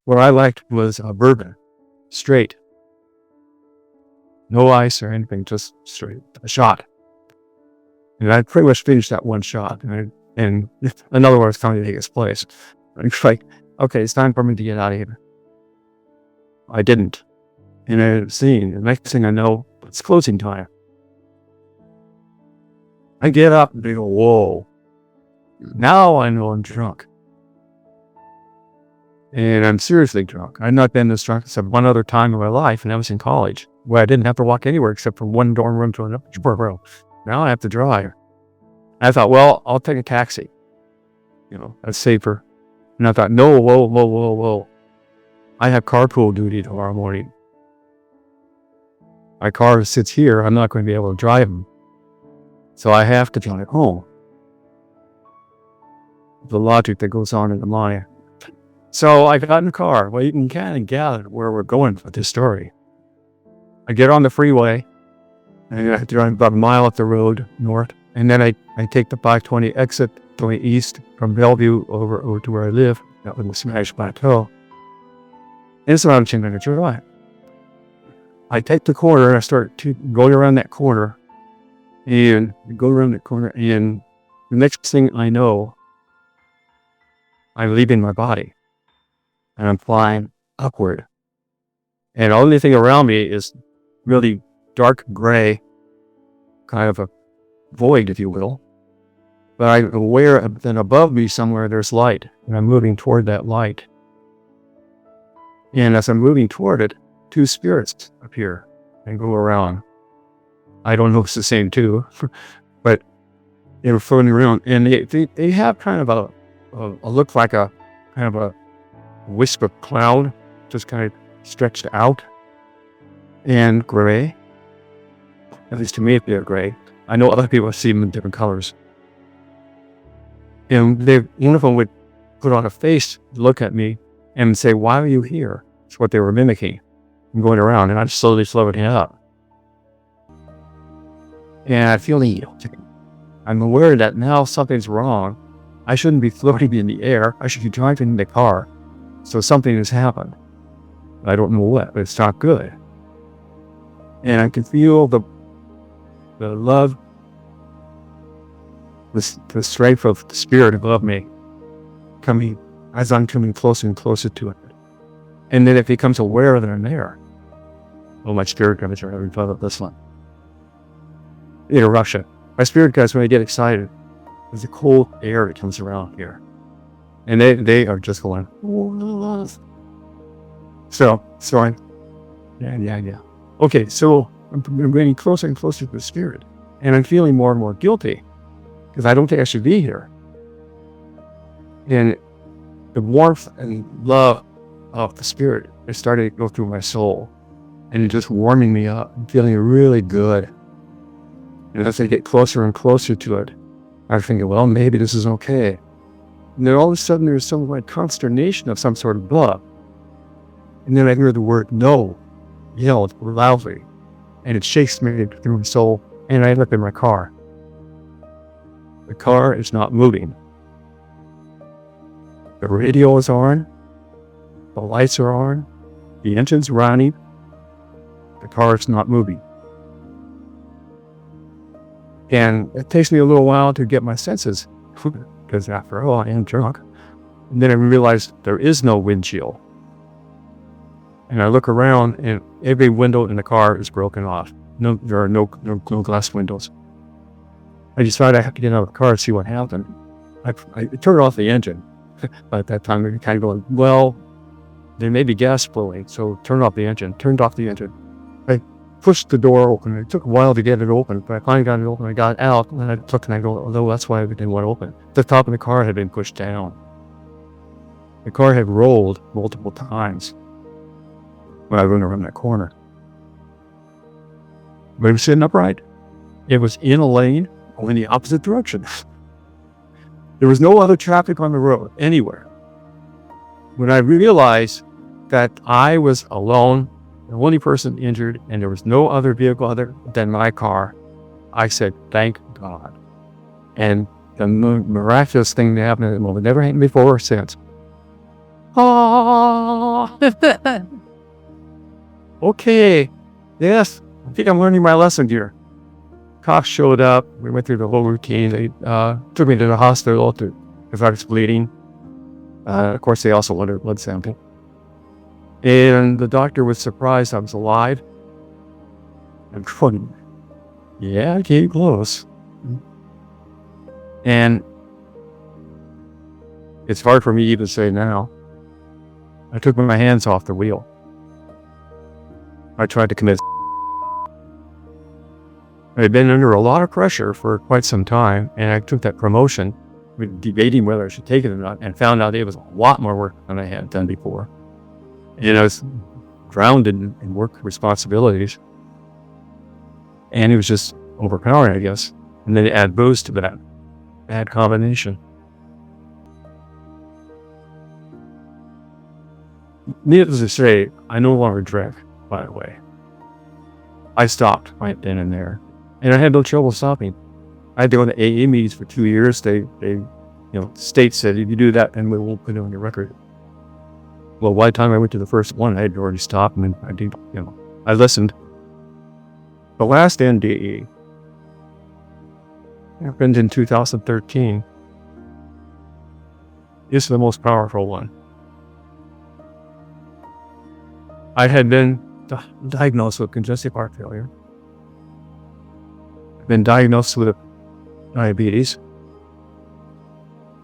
What I liked was bourbon, straight, no ice or anything, just straight, a shot. And I pretty much finished that one shot, and another one was coming to take its place. It's like, okay, it's time for me to get out of here. I didn't. And the next thing I know, it's closing time. I get up and they go, whoa. Now I know I'm drunk. And I'm seriously drunk. I've not been this drunk except one other time in my life, and that was in college, where I didn't have to walk anywhere except from one dorm room to another dorm room. Now I have to drive. I thought, well, I'll take a taxi. That's safer. And I thought, no, whoa. I have carpool duty tomorrow morning. My car sits here. I'm not going to be able to drive them. So I have to drive home. The logic that goes on in the mind. So I got in the car. Well, you can kind of gather where we're going with this story. I get on the freeway, and I drive about a mile up the road north, and then I take the 520 exit going east from Bellevue over to where I live, that was the Smash Plateau. And it's around 10 minutes drive. I take the corner, and I start going around that corner, and the next thing I know, I'm leaving my body, and I'm flying upward. And the only thing around me is really dark gray, kind of a void, if you will. But I'm aware that above me somewhere there's light, and I'm moving toward that light. And as I'm moving toward it, two spirits appear and go around. I don't know if it's the same two, but they were floating around, and they have kind of a look like a kind of a wisp of cloud, just kind of stretched out and gray. At least to me, they're gray. I know other people see them in different colors. And one of them would put on a face, look at me, and say, "Why are you here?" It's what they were mimicking. I'm going around, and I'm slowly floating up. And I feel I'm aware that now something's wrong. I shouldn't be floating in the air. I should be driving in the car. So something has happened. I don't know what, but it's not good. And I can feel the love, the strength of the spirit above me coming as I'm coming closer and closer to it. And then it becomes aware that I'm there. Oh, my spirit guides are having fun with this one. Interruption. My spirit guides, when I get excited, there's a cold air that comes around here. And they are just going, so yeah. Okay, so I'm getting closer and closer to the spirit. And I'm feeling more and more guilty because I don't think I should be here. And the warmth and love of the spirit is starting to go through my soul. And it's just warming me up and feeling really good. And as I get closer and closer to it, I'm thinking, well, maybe this is okay. And then all of a sudden there's some like consternation of some sort of love. And then I hear the word no yelled loudly. And it shakes me through my soul. And I look in my car. The car is not moving. The radio is on. The lights are on. The engine's running. The car is not moving. And it takes me a little while to get my senses, because after all, I am drunk. And then I realize there is no windshield. And I look around, and every window in the car is broken off. No, there are no glass windows. I decided I have to get out of the car and see what happened. I turned off the engine. But at that time, we were kind of going, well, there may be gas flowing, so turn off the engine. Turned off the engine. I pushed the door open. It took a while to get it open, but I finally got it open. I got out, and I took and I go, although that's why I didn't want to open. The top of the car had been pushed down. The car had rolled multiple times when I went around that corner. But it was sitting upright. It was in a lane going the opposite direction. There was no other traffic on the road anywhere. When I realized that I was alone, the only person injured, and there was no other vehicle other than my car, I said, thank God. And the miraculous thing that happened at the moment, never happened before or since. Oh, okay. Yes, I think I'm learning my lesson here. Cops showed up. We went through the whole routine. They took me to the hospital because I was bleeding. Of course, they also wanted a blood sample. And the doctor was surprised I was alive. I'm going, yeah, I came close. And it's hard for me to even say now. I took my hands off the wheel. I tried to commit. I'd been under a lot of pressure for quite some time, and I took that promotion, debating whether I should take it or not, and found out it was a lot more work than I had done before. And I was drowned in work responsibilities. And it was just overpowering, I guess. And then add booze to that bad combination. Needless to say, I no longer drank, by the way. I stopped right then and there. And I had no trouble stopping. I had to go to AA meetings for 2 years. They state said, if you do that, then we won't put it on your record. Well, by the time I went to the first one, I had already stopped, and I listened. The last NDE happened in 2013. This is the most powerful one. I had been diagnosed with congestive heart failure. I've been diagnosed with diabetes.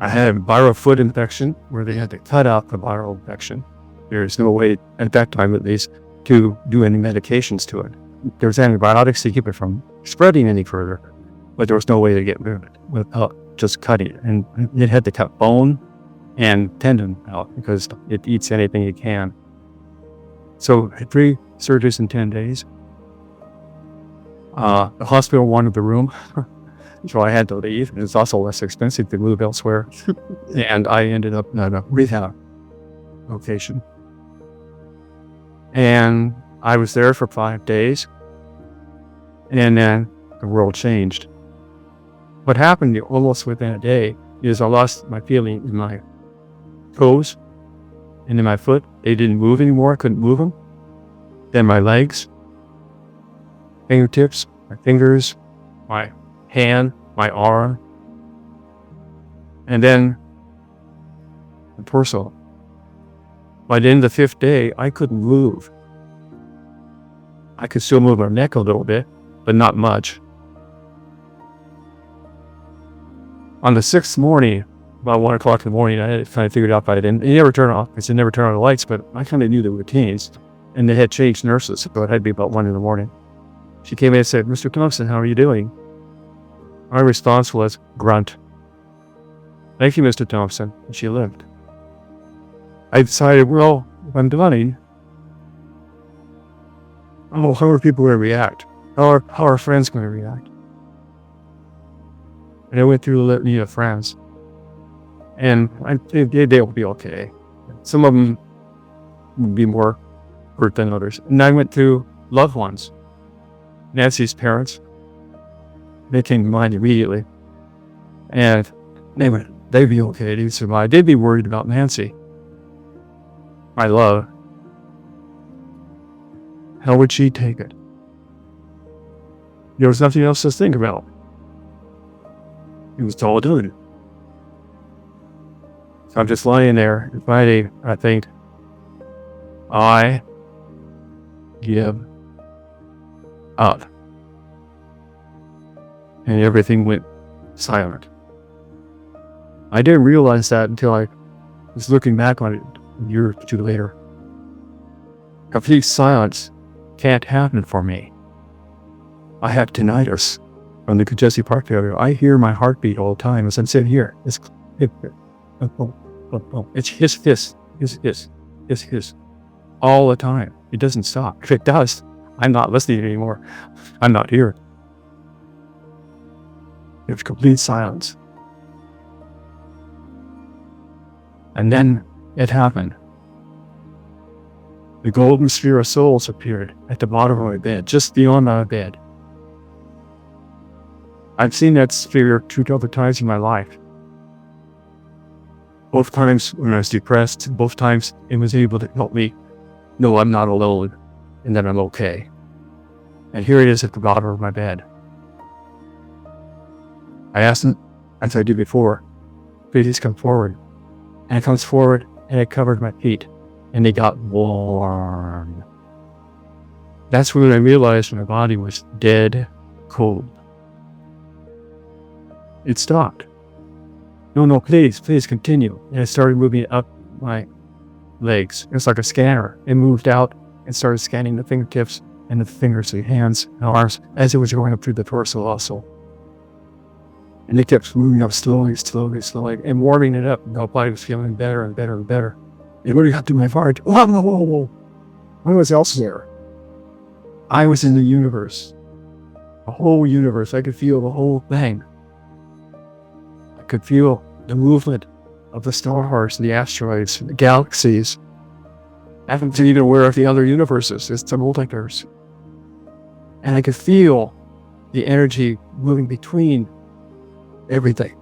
I had a viral foot infection where they had to cut out the viral infection. There's no way, at that time at least, to do any medications to it. There's antibiotics to keep it from spreading any further, but there was no way to get rid of it without just cutting it. And it had to cut bone and tendon out because it eats anything it can. So I had 3 surgeries in 10 days. The hospital wanted the room, so I had to leave. It was also less expensive to move elsewhere. And I ended up at a rehab location. And I was there for 5 days. And then the world changed. What happened almost within a day is I lost my feeling in my toes and in my foot. They didn't move anymore. I couldn't move them. Then my legs, fingertips, my fingers, my hand, my arm, and then the torso. By the end of the 5th day, I couldn't move. I could still move my neck a little bit, but not much. On the 6th morning, about 1 o'clock in the morning, I had kind of figured out by then. It never turned off. I said never turn on the lights, but I kind of knew the routines. And they had changed nurses, so it had to be about 1 in the morning. She came in and said, "Mr. Thompson, how are you doing?" My response was, grunt. "Thank you, Mr. Thompson." And she left. I decided, well, if I'm dying, how are people going to react? How are friends going to react? And I went through the litany of friends. And they'll be okay. Some of them would be more hurt than others. And I went through loved ones. Nancy's parents. They came to mind immediately. And they'd be okay. They'd survive. They'd be worried about Nancy. My love. How would she take it? There was nothing else to think about. It was all done. So I'm just lying there, and finally I think, I give up. And everything went silent. I didn't realize that until I was looking back on it a year or 2 later. Complete silence can't happen for me. I have tinnitus from the congestive heart failure. I hear my heartbeat all the time as I'm sitting here. It's hiss all the time. It doesn't stop. If it does, I'm not listening anymore. I'm not here. There's complete silence. And then it happened. The golden sphere of souls appeared at the bottom of my bed, just beyond my bed. I've seen that sphere 2 other times in my life. Both times when I was depressed, both times it was able to help me know I'm not alone and that I'm okay. And here it is at the bottom of my bed. I asked him, as I did before, please come forward. And it comes forward and it covered my feet and they got warm. That's when I realized my body was dead cold. It stopped. No, please continue. And it started moving up my legs. It was like a scanner. It moved out and started scanning the fingertips and the fingers, the hands and arms as it was going up through the torso also. And it kept moving up slowly, and warming it up. My body was feeling better and better and better. It really got to my heart. Whoa. I was elsewhere. I was in the universe. The whole universe. I could feel the whole thing. I could feel the movement of the stars, the asteroids, the galaxies. I haven't been even aware of the other universes. It's the multiverse. And I could feel the energy moving between everything.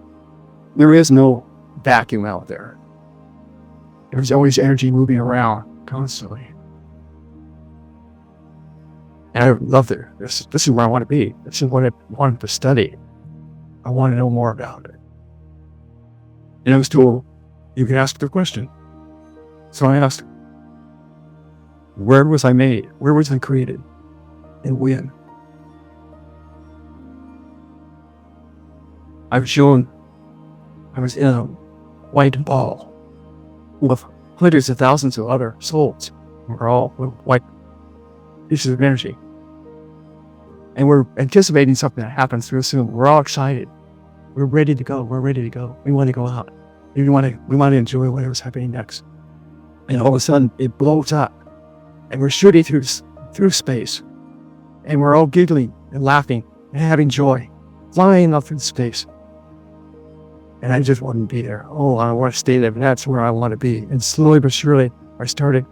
There is no vacuum out there. There's always energy moving around constantly. And I loved it. This is where I want to be. This is what I wanted to study. I want to know more about it. And I was told, you can ask the question. So I asked, where was I made? Where was I created? And when? I was shown I was in a white ball with hundreds of thousands of other souls. We're all white pieces of energy. And we're anticipating something that happens real soon. We're all excited. We're ready to go. We want to go out. We want to enjoy whatever's happening next. And all of a sudden, it blows up. And we're shooting through space. And we're all giggling and laughing and having joy. Flying up through space. And I just want to be there. Oh, I want to stay there. That's where I want to be. And slowly but surely, I started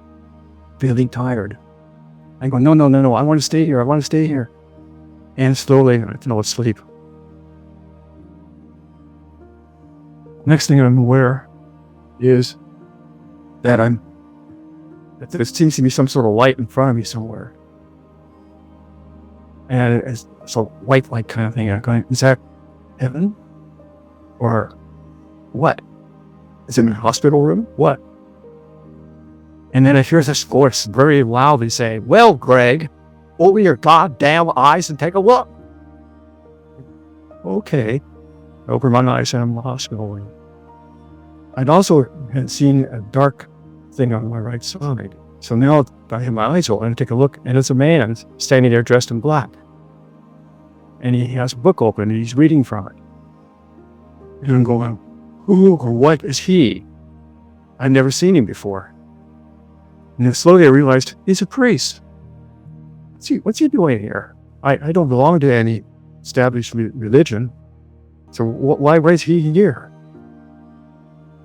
feeling tired. I go, no. I want to stay here. And slowly, I fell asleep. Next thing I'm aware is that there seems to be some sort of light in front of me somewhere. And it's a white light kind of thing. I'm going, is that heaven? Or what? Is it in a hospital room? What? And then I hear this voice very loudly saying, well, Greg, open your goddamn eyes and take a look. Okay. I opened my eyes and I'm in the hospital room. I'd also had seen a dark thing on my right side. So now I have my eyes open and take a look, and it's a man standing there dressed in black. And he has a book open and he's reading from it. And I'm going, who or what is he? I'd never seen him before. And then slowly I realized he's a priest. What's he doing here? I don't belong to any established religion. So why is he here?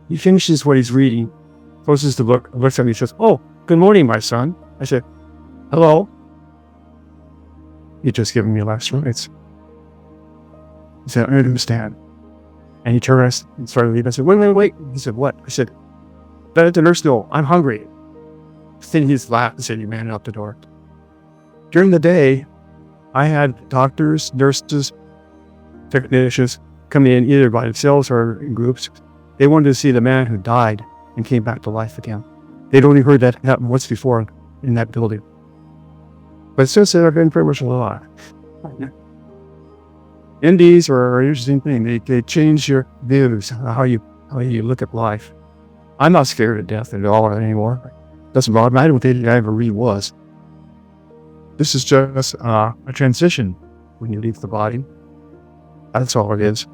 He finishes what he's reading, closes the book, looks at me and says, oh, good morning, my son. I said, hello. He'd just given me last rites. He said, I understand. And he turned around and started leaving. I said, wait. He said, what? I said, let the nurse know, I'm hungry. Then he just laughed and said, you ran out the door. During the day, I had doctors, nurses, technicians come in either by themselves or in groups. They wanted to see the man who died and came back to life again. They'd only heard that happen once before in that building. But since then, I've been pretty much alive. NDs are an interesting thing. They change your views, how you look at life. I'm not scared of death at all anymore. Doesn't bother me. I don't think I ever really was. This is just a transition when you leave the body. That's all it is.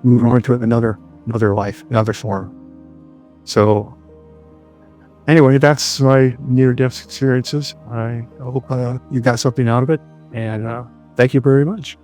Move on to another life, another form. So, anyway, that's my near-death experiences. I hope you got something out of it, and thank you very much.